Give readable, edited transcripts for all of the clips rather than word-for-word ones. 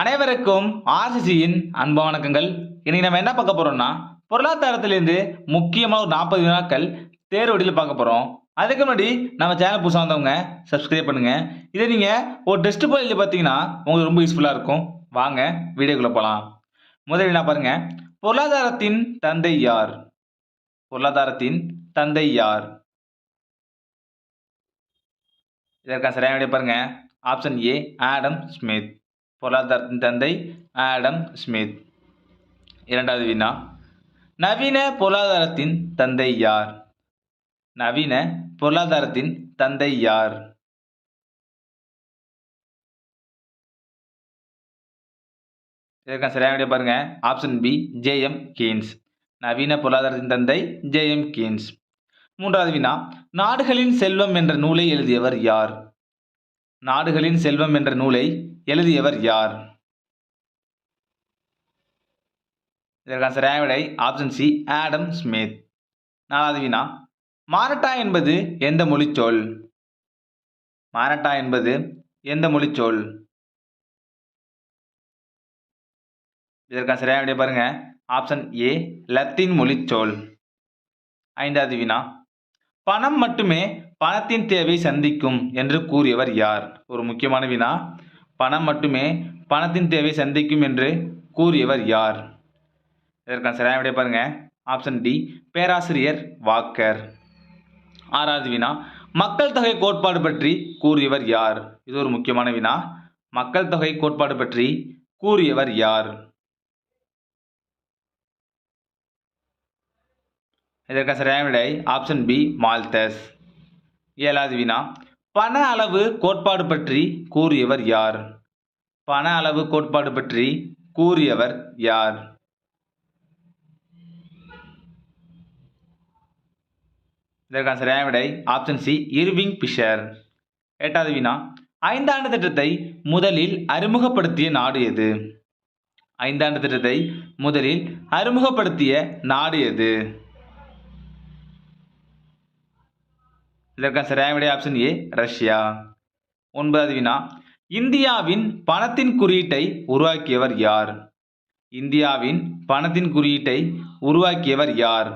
அனைவருக்கும் ஆர்சிசியின் அன்பு வணக்கங்கள். இன்னைக்கு நம்ம என்ன பார்க்க போறோம்னா, பொருளாதாரத்திலிருந்து முக்கியமாக ஒரு 40 வினாக்கள் தேர்வு வடிவில் பார்க்க போறோம். அதுக்கு முன்னாடி நம்ம சேனல் புதுசாக வந்தவங்க சப்ஸ்கிரைப் பண்ணுங்க. இதை நீங்க ஒரு டெஸ்ட் போல் எழுதி பார்த்தீங்கன்னா உங்களுக்கு ரொம்ப யூஸ்ஃபுல்லா இருக்கும். வாங்க வீடியோக்குள்ள போலாம். முதலில் என்ன பாருங்க, பொருளாதாரத்தின் தந்தை யார்? பொருளாதாரத்தின் தந்தை யார்? இதற்கான சரியான விடை பாருங்க. ஆப்ஷன் ஏ ஆடம் ஸ்மித். பொருளாதாரத்தின் தந்தை ஆடம் ஸ்மித். இரண்டாவது வினா, நவீன பொருளாதாரத்தின் தந்தை யார்? நவீன பொருளாதாரத்தின் தந்தை யார்? இதற்கான சரியான விடை பாருங்க. Option B J M. கீன்ஸ். நவீன பொருளாதாரத்தின் தந்தை ஜே.எம். கீன்ஸ். மூன்றாவது வினா, நாடுகளின் செல்வம் என்ற நூலை எழுதியவர் யார்? நாடுகளின் செல்வம் என்ற நூலை எழுதியவர் யார்? இதற்கான சரியான விடை ஆப்ஷன் சி ஆடம் ஸ்மித். நாலாவது வினா, மாரட்டா என்பது எந்த மொழிச்சொல்? மாரட்டா என்பது எந்த மொழிச்சொல்? இதற்கான சரியான விடை பாருங்க. ஆப்ஷன் ஏ லத்தீன் மொழிச்சொல். ஐந்தாவது வினா, பணம் மட்டுமே பணத்தின் தேவை சந்திக்கும் என்று கூறியவர் யார்? ஒரு முக்கியமான வினா. பணம் மட்டுமே பணத்தின் தேவை சந்திக்கும் என்று கூறியவர் யார்? இதற்கான சரியான விடை பாருங்க. ஆப்ஷன் டி பேராசிரியர் வாக்கர். ஆறாவது வினா, மக்கள் தொகை கோட்பாடு பற்றி கூறியவர் யார்? இது ஒரு முக்கியமான வினா. மக்கள் தொகை கோட்பாடு பற்றி கூறியவர் யார்? இதற்கான சரியான விடை ஆப்ஷன் பி மால்தஸ். ஏழாவது வினா, பண அளவு கோட்பாடு பற்றி கூறியவர் யார்? பண அளவு கோட்பாடு பற்றி கூறியவர் யார்? இதற்கான சரியான விடை ஆப்ஷன் சி இர்விங் பிஷர். எட்டாவது வினா, ஐந்தாண்டு திட்டத்தை முதலில் அறிமுகப்படுத்திய நாடு எது? ஐந்தாண்டு திட்டத்தை முதலில் அறிமுகப்படுத்திய நாடு எது? இதற்கான சரியான விடை ஆப்ஷன் ஏ ரஷ்யா. ஒன்பதாவது வினா, இந்தியாவின் பணத்தின் குறியீட்டை உருவாக்கியவர் யார்? இந்தியாவின் பணத்தின் குறியீட்டை உருவாக்கியவர் யார்?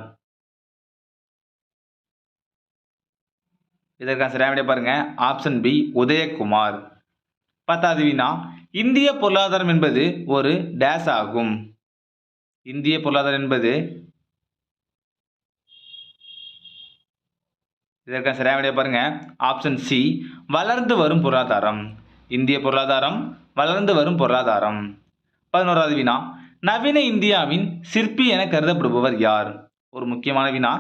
இதற்கான சரியான விடை பாருங்க. Option B Udayakumar. பத்தாவது வினா, இந்திய பொருளாதாரம் என்பது ஒரு டேஸ் ஆகும்? இந்திய பொருளாதாரம் என்பது இதற்கான சரியான விடை பாருங்க. ஆப்ஷன் சி வளர்ந்து வரும் பொருளாதாரம். இந்திய பொருளாதாரம் வளர்ந்து வரும் பொருளாதாரம். 11வது வினா, நவீன இந்தியாவின் சிற்பி என கருதப்படுபவர் யார்? ஒரு முக்கியமான வினா.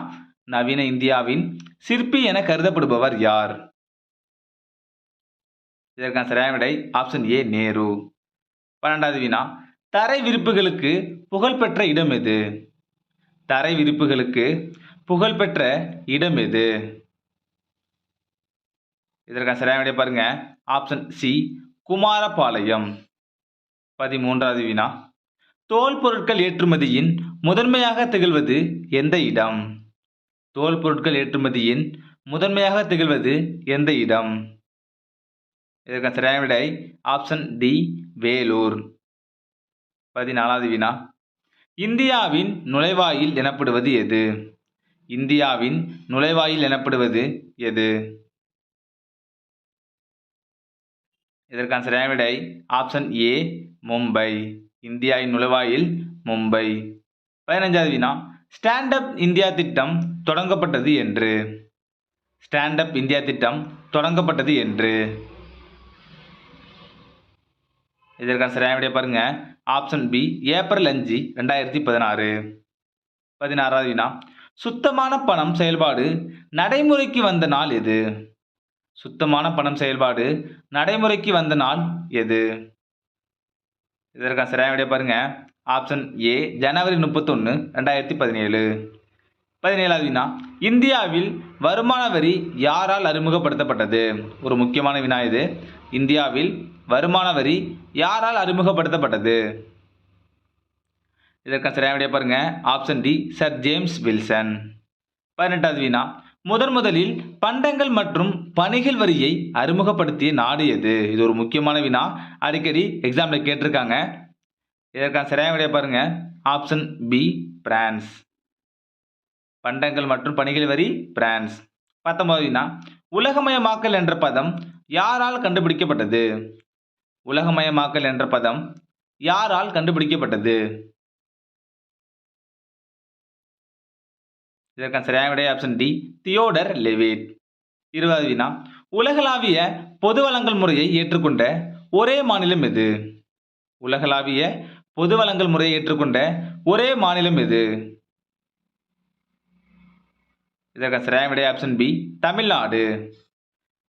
நவீன இந்தியாவின் சிற்பி என கருதப்படுபவர் யார்? இதற்கான சரியான விடை ஆப்ஷன் ஏ நேரு. 12வது வினா, தரை விரிப்புகளுக்கு புகழ்பெற்ற இடம் எது? தரை விரிப்புகளுக்கு புகழ்பெற்ற இடம் எது? இதற்கான சரியான விடை பாருங்க. Option C Kumarapalayam. 13வது வினா, தோல் பொருட்கள் ஏற்றுமதியின் முதன்மையாக திகழ்வது எந்த இடம்? தோல் பொருட்கள் ஏற்றுமதியின் முதன்மையாக திகழ்வது எந்த இடம்? இதற்கான சரியான விடை ஆப்ஷன் டி வேலூர். 14வது வினா, இந்தியாவின் நுழைவாயில் எனப்படுவது எது? இந்தியாவின் நுழைவாயில் எனப்படுவது எது? இதற்கான சரியான விடை ஆப்ஷன் ஏ மும்பை. இந்தியாவின் நுழைவாயில் மும்பை. 15வது வினா, ஸ்டாண்ட் அப் இந்தியா திட்டம் தொடங்கப்பட்டது என்று? ஸ்டாண்ட் அப் இந்தியா திட்டம் தொடங்கப்பட்டது என்று? இதற்கான சரியான விடை பாருங்க. Option B April 5, 2016. 16வது வினா, சுத்தமான பணம் செயல்பாடு நடைமுறைக்கு வந்த நாள் எது? சுத்தமான பணம் செயல்பாடு நடைமுறைக்கு வந்த நாள் எது? இதற்கான சரியான விடை பாருங்க. ஆப்ஷன் ஏ ஜனவரி 31, 2017. 17வது வினா, இந்தியாவில் வருமான வரி யாரால் அறிமுகப்படுத்தப்பட்டது? ஒரு முக்கியமான வினா இது. இந்தியாவில் வருமான வரி யாரால் அறிமுகப்படுத்தப்பட்டது? இதற்கான சரியான விடை பாருங்க. Option D sir James Wilson. 18வது வினா, முதலில் பண்டங்கள் மற்றும் பணிகள் வரியை அறிமுகப்படுத்திய நாடு எது? இது ஒரு முக்கியமான வினா. அடிக்கடி எக்ஸாம்ல கேட்டிருக்காங்க. இதற்கான சரியான விடையை பாருங்க. Option B France. பண்டங்கள் மற்றும் பணிகள் வரி பிரான்ஸ். 19வது வினா. உலகமயமாக்கல் என்ற பதம் யாரால் கண்டுபிடிக்கப்பட்டது? உலகமயமாக்கல் என்ற பதம் யாரால் கண்டுபிடிக்கப்பட்டது? இதற்கான சரியான விடை ஆப்ஷன் டி தியோடர் லெவிட். 20வது வினா. உலகளாவிய பொது வழங்கல் முறையை ஏற்றுக்கொண்ட ஒரே மாநிலம் எது? உலகளாவிய பொது வழங்கல் முறையை ஏற்றுக்கொண்ட ஒரே மாநிலம் எது? இதற்கான சரியான விடை ஆப்ஷன் பி தமிழ்நாடு.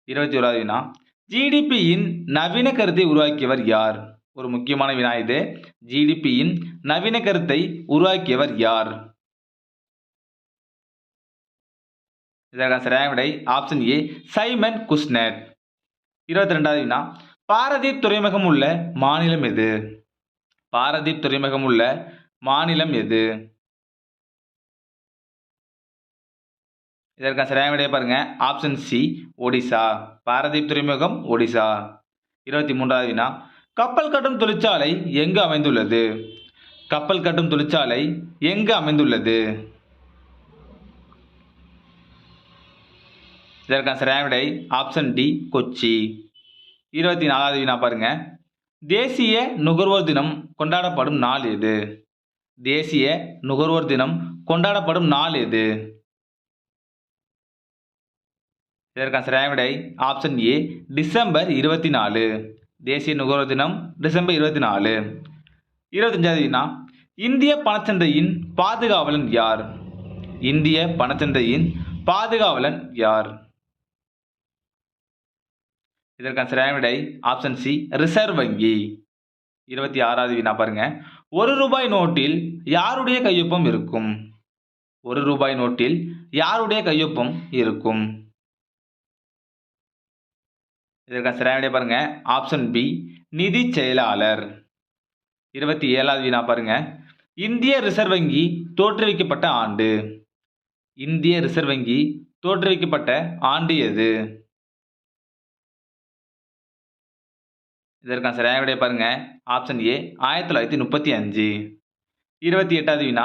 21வது வினா. ஜிடிபியின் நவீன கருத்தை உருவாக்கியவர் யார்? ஒரு முக்கியமான வினா இது. ஜிடிபியின் நவீன கருத்தை உருவாக்கியவர் யார்? இதற்கான சரியான விடை ஆப்ஷன் ஏ சைமன் குஸ்னெட். 22வது வினா. பாரதீப் துறைமுகம் உள்ள மாநிலம் எது? பாரதீப் துறைமுகம் உள்ள மாநிலம் எது? இதற்கான சரியான விடையை பாருங்க. Option C Odisha. பாரதீப் துறைமுகம் ஒடிசா. 23வது வினா. கப்பல் கட்டும் தொழிற்சாலை எங்கு அமைந்துள்ளது? கப்பல் கட்டும் தொழிற்சாலை எங்கு அமைந்துள்ளது? இதற்கான சரியான விடை ஆப்ஷன் டி கொச்சி. 24வது வினா பாருங்க. தேசிய நுகர்வோர் தினம் கொண்டாடப்படும் நாள் எது? தேசிய நுகர்வோர் தினம் கொண்டாடப்படும் நாள் எது? இதற்கான சரியான விடை ஆப்ஷன் ஏ டிசம்பர் 24. தேசிய நுகர்வோர் தினம் டிசம்பர் 24. 25வது வினா. இந்திய பணச்சந்தையின் பாதுகாவலன் யார்? இந்திய பணச்சந்தையின் பாதுகாவலன் யார்? இதற்கான சரியான விடை ஆப்ஷன் சி ரிசர்வ் வங்கி. 26வது வினா பாருங்க. ₹1 நோட்டில் யாருடைய கையொப்பம் இருக்கும்? ₹1 நோட்டில் யாருடைய கையொப்பம் இருக்கும்? இதற்கான சரியான விடை பாருங்க. ஆப்ஷன் பி நிதி செயலாளர். 27வது வினா பாருங்க. இந்திய ரிசர்வ் வங்கி தோற்றுவிக்கப்பட்ட ஆண்டு? இந்திய ரிசர்வ் வங்கி தோற்றுவிக்கப்பட்ட ஆண்டு எது? இதற்கான சரியான விடை பாருங்க. ஆப்ஷன் ஏ 1935. 28வது வினா.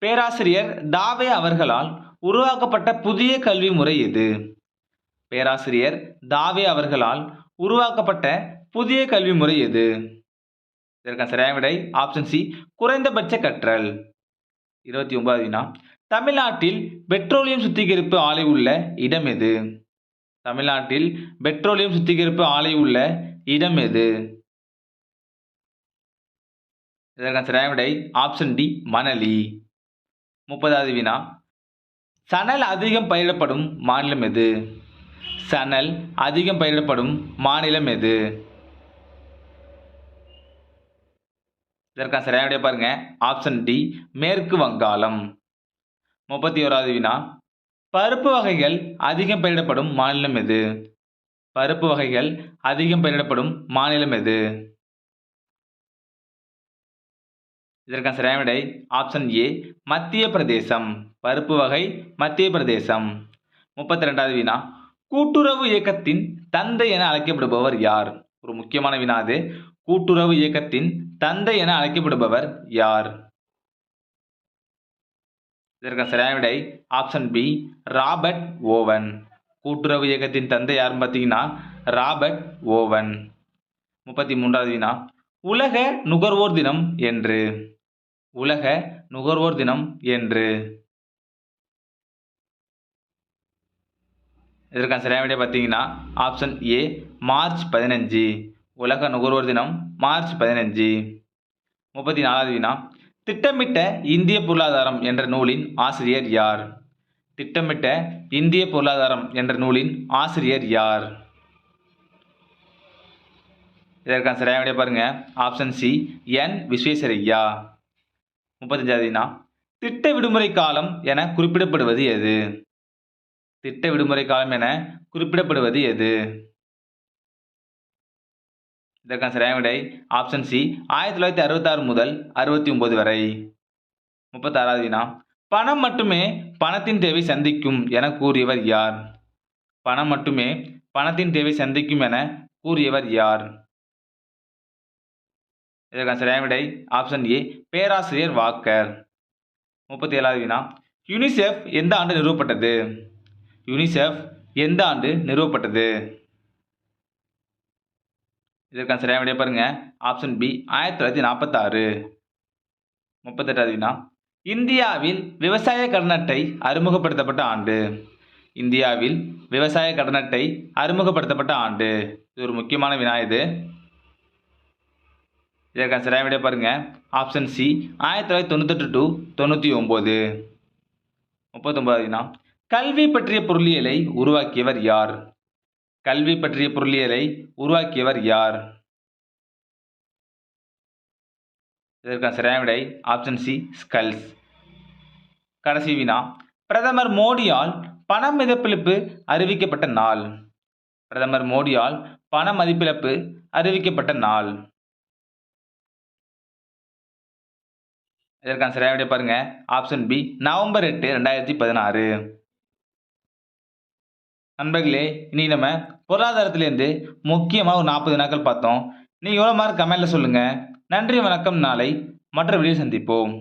பேராசிரியர் தாவே அவர்களால் உருவாக்கப்பட்ட புதிய கல்வி முறை எது? பேராசிரியர் தாவே அவர்களால் உருவாக்கப்பட்ட புதிய கல்வி முறை எது? இதற்கான சரியான விடை ஆப்ஷன் சி குறைந்தபட்ச கற்றல். 29வது வினா. தமிழ்நாட்டில் பெட்ரோலியம் சுத்திகரிப்பு ஆலை உள்ள இடம் எது? தமிழ்நாட்டில் பெட்ரோலியம் சுத்திகரிப்பு ஆலை உள்ள இடம் எது? இதற்கான சரியான விடை ஆப்ஷன் டி மணலி. 30வது வினா. சணல் அதிகம் பயிரிடப்படும் மாநிலம் எது? சணல் அதிகம் பயிரிடப்படும் மாநிலம் எது? இதற்கான சரியான விடை பாருங்க. ஆப்ஷன் டி மேற்கு வங்காளம். 31வது வினா. பருப்பு வகைகள் அதிகம் பயிரிடப்படும் மாநிலம் எது? பருப்பு வகைகள் அதிகம் பயிரிடப்படும் மாநிலம் எது? இதற்கான சரியான விடை ஆப்ஷன் ஏ மத்திய பிரதேசம். பருப்பு வகை மத்திய பிரதேசம். 32வது வினா. கூட்டுறவு இயக்கத்தின் தந்தை என அழைக்கப்படுபவர் யார்? ஒரு முக்கியமான வினா அது. கூட்டுறவு இயக்கத்தின் தந்தை என அழைக்கப்படுபவர் யார்? இதற்கான சரியான விடை ஆப்ஷன் பி ராபர்ட் ஓவன். கூட்டுறவு இயக்கத்தின் தந்தை யாருன்னு பார்த்தீங்கன்னா ராபர்ட் ஓவன். 33வது வினா. உலக நுகர்வோர் தினம் என்று? உலக நுகர்வோர் தினம் என்று? இதற்கான சரியான விடை பார்த்தீங்கன்னா ஆப்ஷன் ஏ மார்ச் 15. உலக நுகர்வோர் தினம் மார்ச் 15. 34வது வினா. திட்டமிட்ட இந்திய பொருளாதாரம் என்ற நூலின் ஆசிரியர் யார்? திட்டமிட்ட இந்திய பொருளாதாரம் என்ற நூலின் ஆசிரியர் யார்? இதற்கான சரியான விடை பாருங்க. Option C N Visvesvaraya. 35வது வினா. திட்ட விடுமுறை காலம் என குறிப்பிடப்படுவது எது? திட்ட விடுமுறை காலம் என குறிப்பிடப்படுவது எது? இதற்கான சரியான விடை ஆப்ஷன் சி 1966 முதல் 69 வரை. 36வது வினா. பணம் மட்டுமே பணத்தின் தேவை சந்திக்கும் என கூறியவர் யார்? பணம் மட்டுமே பணத்தின் தேவை சந்திக்கும் என கூறியவர் யார்? இதற்கான சரியான விடை ஆப்ஷன் ஏ பேராசிரியர் வாக்கர். 37வது வினா யுனிசெஃப் எந்த ஆண்டு நிறுவப்பட்டது? யுனிசெஃப் எந்த ஆண்டு நிறுவப்பட்டது? இதற்கான சரியான விடை பாருங்க ஆப்ஷன் பி 1946. 38வது வினா இந்தியாவில் விவசாய கடன் அட்டை அறிமுகப்படுத்தப்பட்ட ஆண்டு? இந்தியாவில் விவசாய கடன் அட்டை அறிமுகப்படுத்தப்பட்ட ஆண்டு? இது ஒரு முக்கியமான வினா. இதற்கான சரியான விடை பாருங்க ஆப்ஷன் சி 1998 to 99. 39வது வினா கல்வி பற்றிய பொருளியலை உருவாக்கியவர் யார்? கல்வி பற்றிய பொருளியலை உருவாக்கியவர் யார்? இதற்கான சரியான விடை ஆப்ஷன் சி ஸ்கல்ஸ். கடைசி வினா பிரதமர் மோடியால் பண மதிப்பிழப்பு அறிவிக்கப்பட்ட நாள்? பிரதமர் மோடியால் பண மதிப்பிழப்பு அறிவிக்கப்பட்ட நாள்? இதற்கான சரியான விடை பாருங்க ஆப்ஷன் பி நவம்பர் 8, 2016. நண்பர்களே, இன்னைக்கு நம்ம பொருளாதாரத்திலேருந்து முக்கியமாக ஒரு 40 வினாக்கள் பார்த்தோம். நீங்கள் எவ்வளோ மார்க் கமெண்ட்ல சொல்லுங்கள். நன்றி, வணக்கம். நாளை மற்ற வீடியோ சந்திப்போம்.